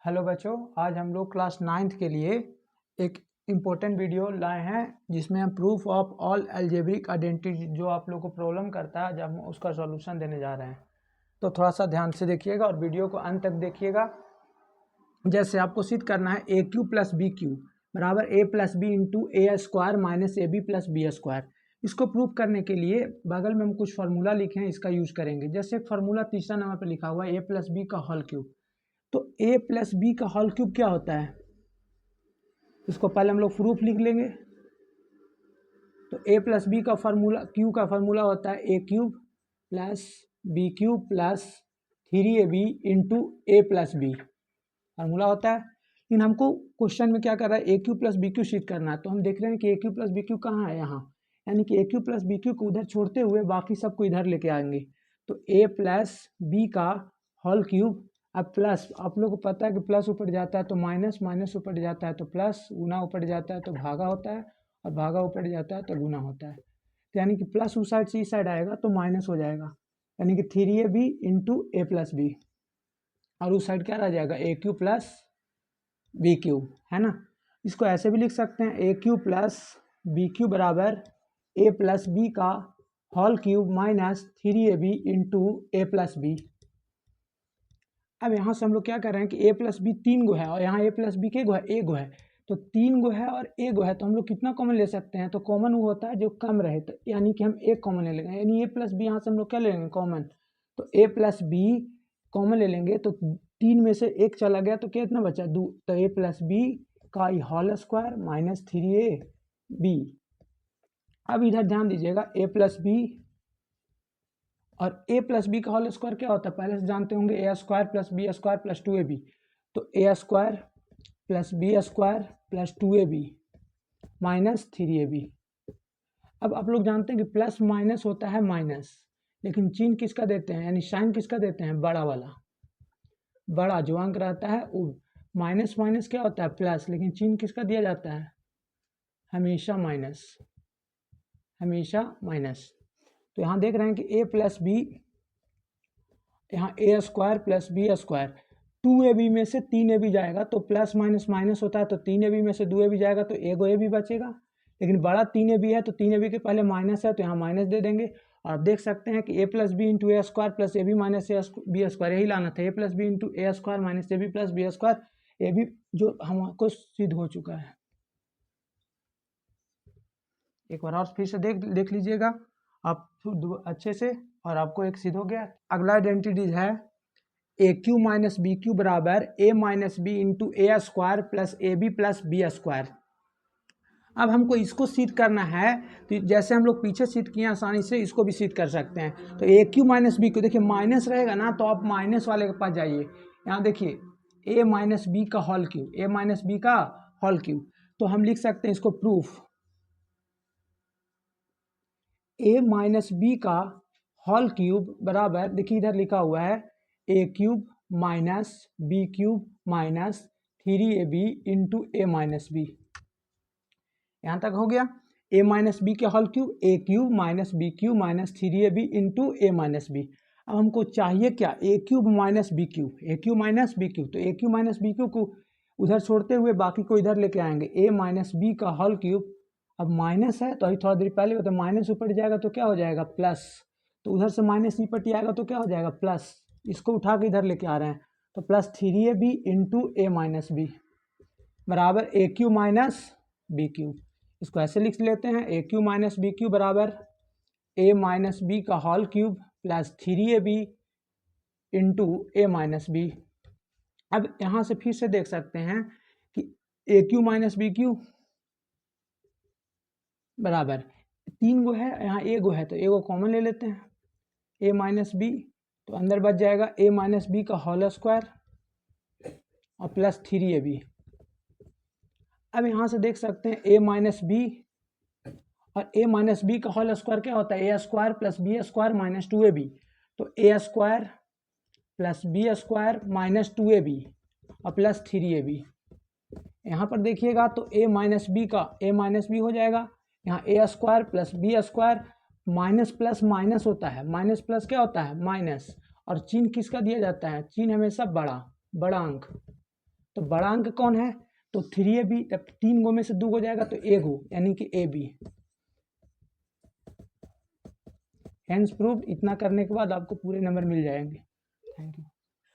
Hello बच्चों, आज हम लोग क्लास 9th के लिए एक इम्पोर्टेंट वीडियो लाए हैं जिसमें हम proof of all algebraic identity जो आप लोग को प्रॉब्लम करता है जब हम उसका सॉल्यूशन देने जा रहे हैं। तो थोड़ा सा ध्यान से देखिएगा और वीडियो को अंत तक देखिएगा। जैसे आपको सिद्ध करना है A cube plus B cube बराबर A plus B into A square minus A B plus B square. इसको प्रूफ करने के लिए बगल में हम कुछ फार्मूला लिखे हैं, इसका यूज करेंगे। जैसे एक फार्मूला तीसरा नंबर पर लिखा हुआ है ए प्लस बी का होल क्यूब। तो a प्लस बी का होल क्यूब क्या होता है, इसको पहले हम लोग प्रूफ लिख लेंगे। तो a प्लस बी का फार्मूला q का फार्मूला होता है A cube plus B cube plus 3ab into A plus B formula होता है। लेकिन हमको क्वेश्चन में क्या कर रहा है, A cube plus B Q सिद्ध करना है। तो हम देख रहे हैं कि A cube plus B Q कहाँ है, यहाँ। यानी कि A cube plus B cube को उधर छोड़ते हुए बाकी सबको इधर लेके आएंगे। तो a प्लस बी का होल क्यूब, अब प्लस आप लोग को पता है कि प्लस ऊपर जाता है तो माइनस, माइनस ऊपर जाता है तो प्लस, गुना ऊपर जाता है तो भागा होता है, और भागा ऊपर जाता है तो गुना होता है। तो यानी कि प्लस उस साइड से इस साइड आएगा तो माइनस हो जाएगा, यानी कि 3ab into A plus B, और उस साइड क्या रह जाएगा A cube plus B cube, है ना। इसको ऐसे भी लिख सकते हैं A cube plus B cube बराबर ए प्लस बी का whole cube minus 3ab into A plus B. अब यहाँ से हम लोग क्या कर रहे हैं कि ए प्लस बी 3 गो है और यहाँ ए प्लस बी के गो है, एक गो है। तो 3 गो है और एक गो है, तो हम लोग कितना कॉमन ले सकते हैं, तो कॉमन वो होता है जो कम रहे। तो यानी कि हम एक कॉमन ले लेंगे, यानी ए प्लस बी यहाँ से हम लोग क्या ले लेंगे, कॉमन। तो ए प्लस बी कॉमन ले लेंगे तो 3 में से एक चला गया तो कितना बचा, 2। तो ए प्लस बी का होल स्क्वायर माइनस 3ab। अब इधर ध्यान दीजिएगा, ए प्लस बी और a प्लस बी का होल स्क्वायर क्या होता है, पहले से जानते होंगे, A square plus B square plus 2ab। तो A square plus B square plus 2ab minus 3ab। अब आप लोग जानते हैं कि प्लस माइनस होता है माइनस, लेकिन चिन्ह किसका देते हैं, यानी साइन किसका देते हैं, बड़ा वाला। बड़ा जो अंक रहता है वो माइनस, माइनस क्या होता है प्लस, लेकिन चिन्ह किसका दिया जाता है, हमेशा माइनस, हमेशा माइनस। तो यहाँ देख रहे हैं कि a प्लस बी, यहाँ A square plus B square, 2ab में से 3ab जाएगा तो प्लस माइनस माइनस होता है, तो 3ab में से 2ab जाएगा तो एगो ab बचेगा। लेकिन बड़ा 3ab है तो 3ab के पहले माइनस है तो यहाँ माइनस दे देंगे। और आप देख सकते हैं कि a plus B into A square plus A B minus B square, यही लाना था, A plus B into A square minus A B plus B square, A B जो हमको सिद्ध हो चुका है। एक बार और फिर से देख लीजिएगा आप अच्छे से, और आपको एक सिद्ध हो गया। अगला आइडेंटिटी है A cube minus B cube बराबर A minus B into A square plus A B plus B square. अब हमको इसको सिद्ध करना है, तो जैसे हम लोग पीछे सिद्ध किए आसानी से इसको भी सिद्ध कर सकते हैं। तो A cube minus B Q, देखिए माइनस रहेगा ना तो आप माइनस वाले के पास जाइए। यहाँ देखिए ए माइनस बी का whole cube, A minus B का होल क्यूब, तो हम लिख सकते हैं इसको प्रूफ ए माइनस बी का होल क्यूब बराबर, देखिए इधर लिखा हुआ है A cube minus B cube minus 3ab into A minus B. यहाँ तक हो गया, ए माइनस बी के whole cube A cube minus B cube minus 3ab into A minus B. अब हमको चाहिए क्या, ए cube minus B cube, A cube minus B cube. तो ए क्यूब माइनस बी क्यूब को उधर छोड़ते हुए बाकी को इधर लेके आएंगे, ए माइनस बी का होल क्यूब। अब माइनस है तो अभी थोड़ा देर पहले होता है, माइनस ऊपर जाएगा तो क्या हो जाएगा प्लस, तो उधर से माइनस निपट आएगा तो क्या हो जाएगा प्लस, इसको उठा के इधर लेके आ रहे हैं तो plus 3ab into A minus B बराबर A cube minus B cube. इसको ऐसे लिख लेते हैं, A cube minus B cube बराबर ए माइनस बी का whole cube plus 3ab into A minus B. अब यहाँ से फिर से देख सकते हैं कि A cube minus B cube बराबर 3 गो है, यहाँ ए गो है तो ए गो कॉमन ले लेते हैं, ए माइनस बी, तो अंदर बच जाएगा ए माइनस बी का होल स्क्वायर और प्लस 3ab। अब यहाँ से देख सकते हैं ए माइनस बी और ए माइनस बी का होल स्क्वायर क्या होता है, A square plus B square minus 2ab। तो A square plus B square minus 2ab और प्लस 3ab। यहाँ पर देखिएगा तो ए माइनस बी का ए माइनस बी हो जाएगा, यहाँ A square plus B square, minus plus minus होता है, माइनस प्लस क्या होता है माइनस, और चिन्ह किसका दिया जाता है, चिन्ह हमेशा बड़ा, बड़ा अंक। तो बड़ा अंक कौन है, तो 3ab, तब 3 गो में से 2 गो जाएगा तो 1 गो, यानी कि ab। Hence proved. इतना करने के बाद आपको पूरे नंबर मिल जाएंगे। Thank you.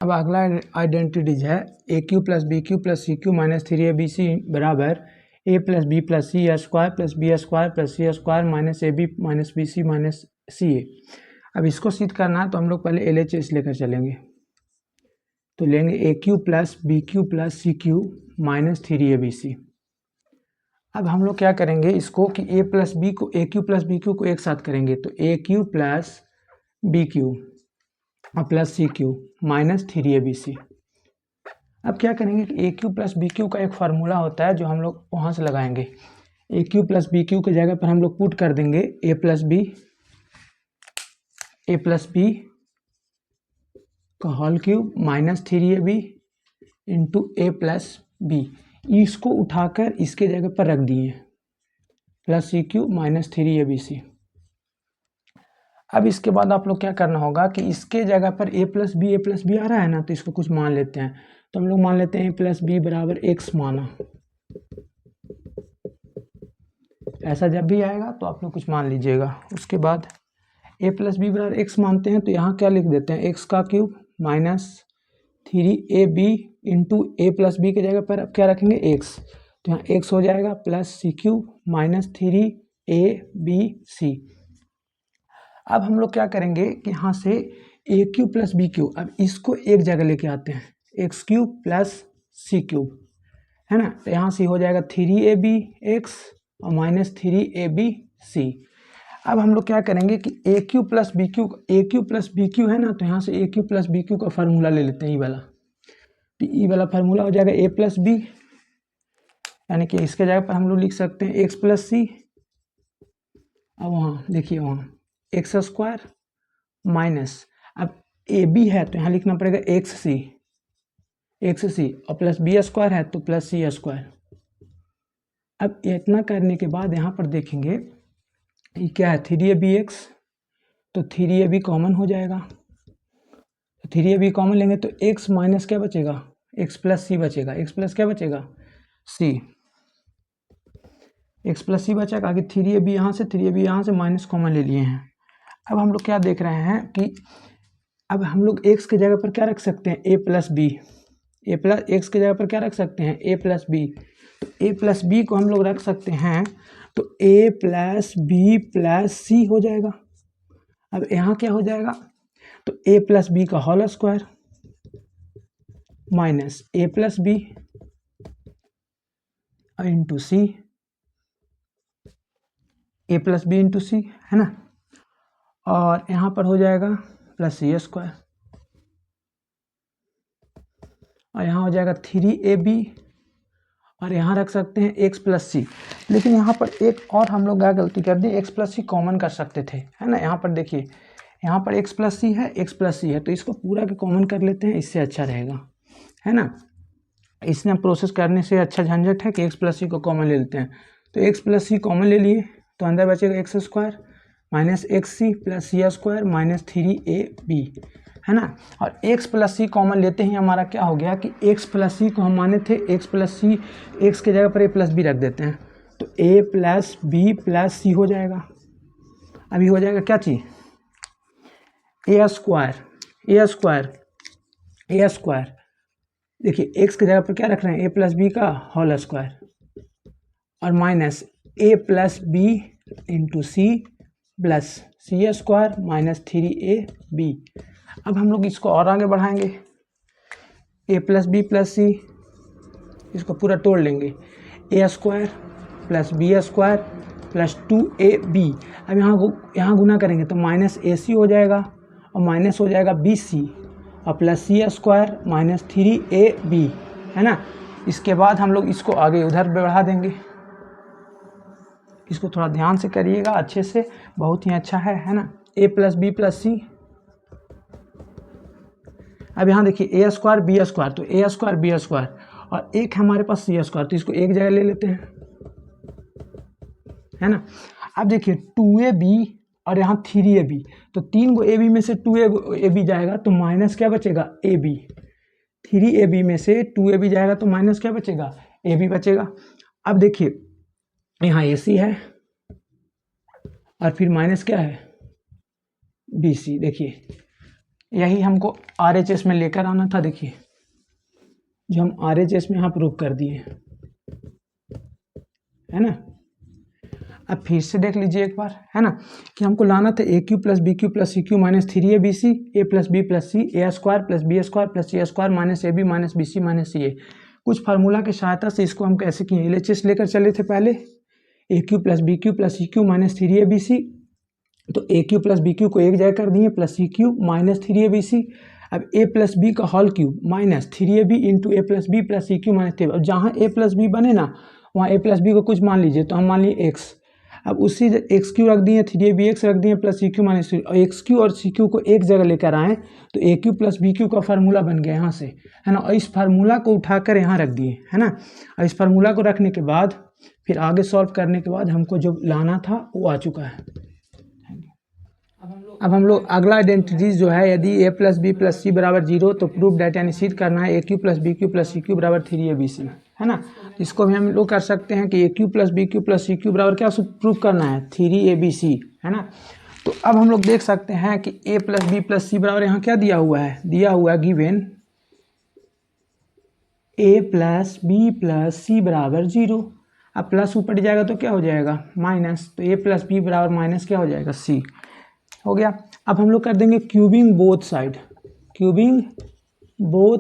अब अगला आइडेंटिटीज है A cube plus B cube plus C cube minus 3abc बराबर A plus B plus C square plus B square plus C square minus A B minus B C minus C A. अब इसको सिद्ध करना है तो हम लोग पहले LHS लेकर चलेंगे। तो लेंगे A cube plus B cube plus C cube minus 3abc। अब हम लोग क्या करेंगे इसको कि ए प्लस बी को, A cube plus B cube को एक साथ करेंगे, तो A cube plus B cube और plus C cube minus 3abc। अब क्या करेंगे कि A cube plus B cube का एक फार्मूला होता है जो हम लोग वहाँ से लगाएंगे। A cube plus B cube की जगह पर हम लोग पुट कर देंगे ए प्लस बी का whole cube minus 3ab into A plus B. इसको उठाकर इसके जगह पर रख दिए plus C cube minus 3abc। अब इसके बाद आप लोग क्या करना होगा कि इसके जगह पर ए प्लस बी आ रहा है ना, तो इसको कुछ मान लेते हैं। तो हम लोग मान लेते हैं ए प्लस बी बराबर एक्स माना। ऐसा जब भी आएगा तो आप लोग कुछ मान लीजिएगा। उसके बाद ए प्लस बी बराबर एक्स मानते हैं तो यहाँ क्या लिख देते हैं, एक्स का cube minus 3ab into A plus B की जगह पर अब क्या रखेंगे एक्स, तो यहाँ एक्स हो जाएगा प्लस सी क्यूब माइनस 3abc। अब हम लोग क्या करेंगे कि यहाँ से ए क्यू प्लस बी क्यू, अब इसको एक जगह लेके आते हैं, एक्स क्यूब प्लस सी क्यूब, है ना। तो यहाँ से हो जाएगा 3abx और माइनस 3abc। अब हम लोग क्या करेंगे कि A cube plus B cube है ना, तो यहाँ से ए क्यू प्लस बी क्यू का फार्मूला ले लेते हैं, ई वाला। तो ई वाला फार्मूला हो जाएगा ए प्लस बी, यानी कि इसके जगह पर हम लोग लिख सकते हैं एक्स प्लस सी। अब वहाँ देखिए वहाँ एक्स स्क्वायर माइनस, अब ए बी है तो यहाँ लिखना पड़ेगा एक्स सी और प्लस बी स्क्वायर है तो प्लस सी स्क्वायर। अब इतना करने के बाद यहाँ पर देखेंगे ये क्या है 3abx, तो 3ab कॉमन हो जाएगा। तो 3ab कॉमन लेंगे तो x माइनस क्या बचेगा, x प्लस सी बचेगा। x प्लस क्या बचेगा, c। x प्लस सी बचेगा। आगे 3ab यहाँ से माइनस कॉमन ले लिए हैं। अब हम लोग क्या देख रहे हैं कि अब हम लोग x की जगह पर क्या रख सकते हैं, a प्लस बी। x की जगह पर क्या रख सकते हैं, a प्लस बी। तो a प्लस बी को हम लोग रख सकते हैं तो a plus B plus C हो जाएगा। अब यहाँ क्या हो जाएगा, तो a प्लस बी का whole square minus a plus B into C, a plus B into C, है ना। और यहाँ पर हो जाएगा प्लस सी स्क्वायर और यहाँ हो जाएगा 3ab और यहाँ रख सकते हैं x प्लस सी। लेकिन यहाँ पर एक और हम लोग क्या गलती कर दी, x प्लस सी कॉमन कर सकते थे, है ना। यहाँ पर देखिए यहाँ पर x प्लस सी है, तो इसको पूरा के कॉमन कर लेते हैं, इससे अच्छा रहेगा, है ना। इसने प्रोसेस करने से अच्छा झंझट है कि x प्लस सी को कॉमन ले लेते हैं। तो x प्लस सी कॉमन ले लिए तो अंदर बचेगा X square minus X C plus C square minus 3ab, है ना। और x प्लस सी कॉमन लेते ही हमारा क्या हो गया कि x प्लस सी को हम माने थे x प्लस सी, x के जगह पर a प्लस बी रख देते हैं तो a plus B plus C हो जाएगा। अभी हो जाएगा क्या चीज़, a स्क्वायर। देखिए x की जगह पर क्या रख रहे हैं, a प्लस बी का होल स्क्वायर और minus a plus B into C plus C square minus 3ab। अब हम लोग इसको और आगे बढ़ाएंगे, a plus B plus C, इसको पूरा तोड़ लेंगे, a square plus B square plus 2ab। अब यहाँ गुना करेंगे तो माइनस AC हो जाएगा और माइनस हो जाएगा BC और plus C square minus 3ab, है ना। इसके बाद हम लोग इसको आगे उधर बढ़ा देंगे। इसको थोड़ा ध्यान से करिएगा अच्छे से, बहुत ही अच्छा है ना। a प्लस बी प्लस सी, अब यहाँ देखिए a स्क्वायर बी स्क्वायर, तो a स्क्वायर बी स्क्वायर और एक हमारे पास सी स्क्वायर, तो इसको एक जगह ले लेते हैं, है ना। अब देखिए 2ab और यहाँ 3ab, तो 3 गो ab में से 2ab जाएगा तो माइनस क्या बचेगा ab, 3ab में से 2ab जाएगा तो माइनस क्या बचेगा, ab बचेगा। अब देखिए यहाँ ac है और फिर माइनस क्या है, bc। देखिए यही हमको RHS में लेकर आना था। देखिए जो हम RHS में यहाँ प्रूव कर दिए है ना। अब फिर से देख लीजिए एक बार, है ना, कि हमको लाना था A cube plus B cube plus C cube minus 3ab A plus B plus C A square plus B square plus C square minus A B minus B C minus C A. कुछ formula की सहायता से इसको हम कैसे किए, LHS लेकर चले थे पहले, A cube plus B cube plus C cube minus 3abc, तो A cube plus B cube को एक जगह कर दिए plus C cube minus 3abc। अब ए प्लस बी का whole cube minus 3ab into A plus B plus C cube minus 3। अब जहाँ ए प्लस बी बने ना वहाँ ए प्लस बी को कुछ मान लीजिए, तो हम मान लिए एक्स। अब उसी एक्स क्यू रख दिए, 3ab रख दिए प्लस सी क्यू माइनस 3, और एक्स क्यू और सी क्यू को एक जगह लेकर आए तो A cube plus B cube का फार्मूला बन गया यहाँ से, है ना। और इस फार्मूला को उठाकर यहाँ रख दिए, है ना। और इस फार्मूला को रखने के बाद फिर आगे सॉल्व करने के बाद हमको जो लाना था वो आ चुका है। अब हम लोग अगला आइडेंटिटीज जो है, यदि a plus B plus C बराबर 0 तो प्रूफ डेट यानी सिद्ध करना है A cube plus B cube plus C cube बराबर 3abc, है ना। इसको भी हम लोग कर सकते हैं कि A cube plus B cube plus C cube बराबर क्या प्रूफ करना है, 3abc, है ना। तो अब हम लोग देख सकते हैं कि a plus B plus C बराबर यहाँ क्या दिया हुआ है, दिया हुआ है given a plus B plus C बराबर 0। अब प्लस ऊपर जाएगा तो क्या हो जाएगा माइनस, तो a प्लस बी बराबर माइनस क्या हो जाएगा c, हो गया। अब हम लोग कर देंगे cubing both side, cubing both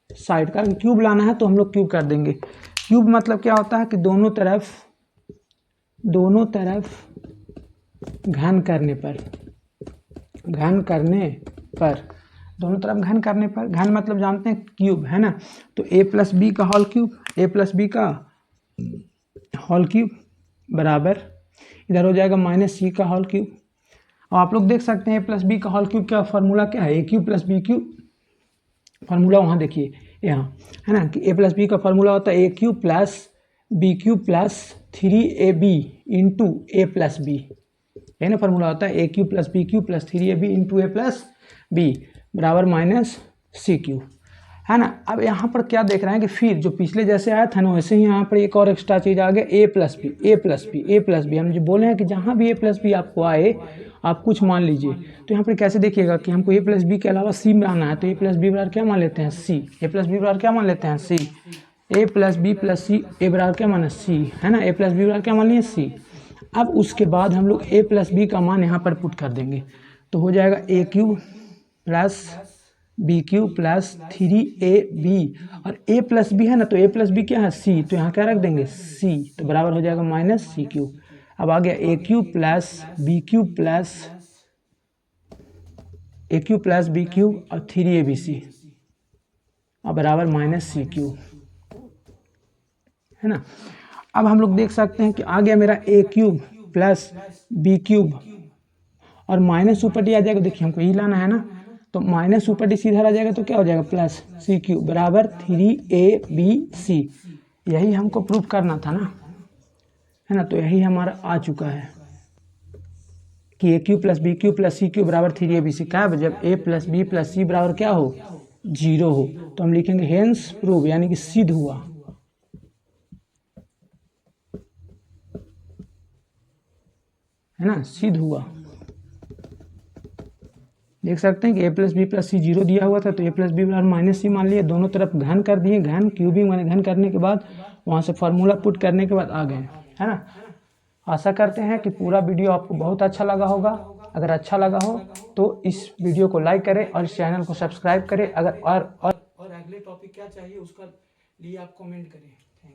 side का क्यूब लाना है तो हम लोग क्यूब कर देंगे। क्यूब मतलब क्या होता है कि दोनों तरफ घन करने पर, दोनों तरफ घन करने पर, घन मतलब जानते हैं क्यूब, है ना। तो a प्लस बी का whole cube, a plus B का होल क्यूब बराबर इधर हो जाएगा माइनस सी का होल क्यूब। और आप लोग देख सकते हैं ए प्लस बी का होल क्यूब का फार्मूला क्या है, A cube plus B cube, formula वहाँ देखिए यहाँ, है ना, कि ए प्लस बी का फार्मूला होता है A cube plus B cube plus 3ab into A plus B, यही ना फार्मूला होता है, A cube plus B cube plus 3ab into A plus B बराबर माइनस सी क्यू, है ना। अब यहाँ पर क्या देख रहे हैं कि फिर जो पिछले जैसे आया था ना वैसे ही यहाँ पर एक और एक्स्ट्रा चीज़ आ गया, ए प्लस बी ए प्लस बी ए प्लस बी। हम जो बोले हैं कि जहाँ भी ए प्लस बी आपको आए आप कुछ मान लीजिए। तो यहाँ पर कैसे देखिएगा कि हमको ए प्लस बी के अलावा सी में आना है, तो ए प्लस बी बराबर क्या मान लेते हैं सी, ए प्लस बी बराबर क्या मान लेते हैं सी, ए प्लस बी प्लस सी ए बराबर क्या माना सी, है ना, ए प्लस बी बराबर क्या मान लिए सी। अब उसके बाद हम लोग ए प्लस बी का मान यहाँ पर पुट कर देंगे, तो हो जाएगा A cube plus B cube plus 3ab, और a प्लस बी है ना, तो a प्लस बी क्या है c, तो यहाँ क्या रख देंगे c, तो बराबर हो जाएगा माइनस सी क्यू। अब आ गया A cube plus B cube plus B cube और 3abc और बराबर माइनस सी क्यू, है ना। अब हम लोग देख सकते हैं कि आ गया मेरा ए क्यूब प्लस बी क्यूब और माइनस ऊपर डी आ जाएगा, देखिए हमको यही लाना है ना, तो माइनस ऊपर डी सीधा आ जाएगा तो क्या हो जाएगा प्लस सी क्यू बराबर 3abc। यही हमको प्रूफ करना था ना, है ना, तो यही हमारा आ चुका है कि A cube plus B cube plus C cube बराबर 3abc। क्या है, जब a plus B plus C बराबर क्या हो 0 हो तो हम लिखेंगे हेंस प्रूव, यानी कि सिद्ध हुआ, है ना, सिद्ध हुआ। देख सकते हैं कि a प्लस बी प्लस सी 0 दिया हुआ था, तो a प्लस बी बराबर माइनस सी मान लिए, दोनों तरफ घन कर दिए, घन क्यूबिंग माने घन करने के बाद वहाँ से फार्मूला पुट करने के बाद आ गए, है ना। आशा करते हैं कि पूरा वीडियो आपको बहुत अच्छा लगा होगा। अगर अच्छा लगा हो तो इस वीडियो को लाइक करें और इस चैनल को सब्सक्राइब करें। अगर और अगले टॉपिक क्या चाहिए उसका लिए आप कमेंट करें।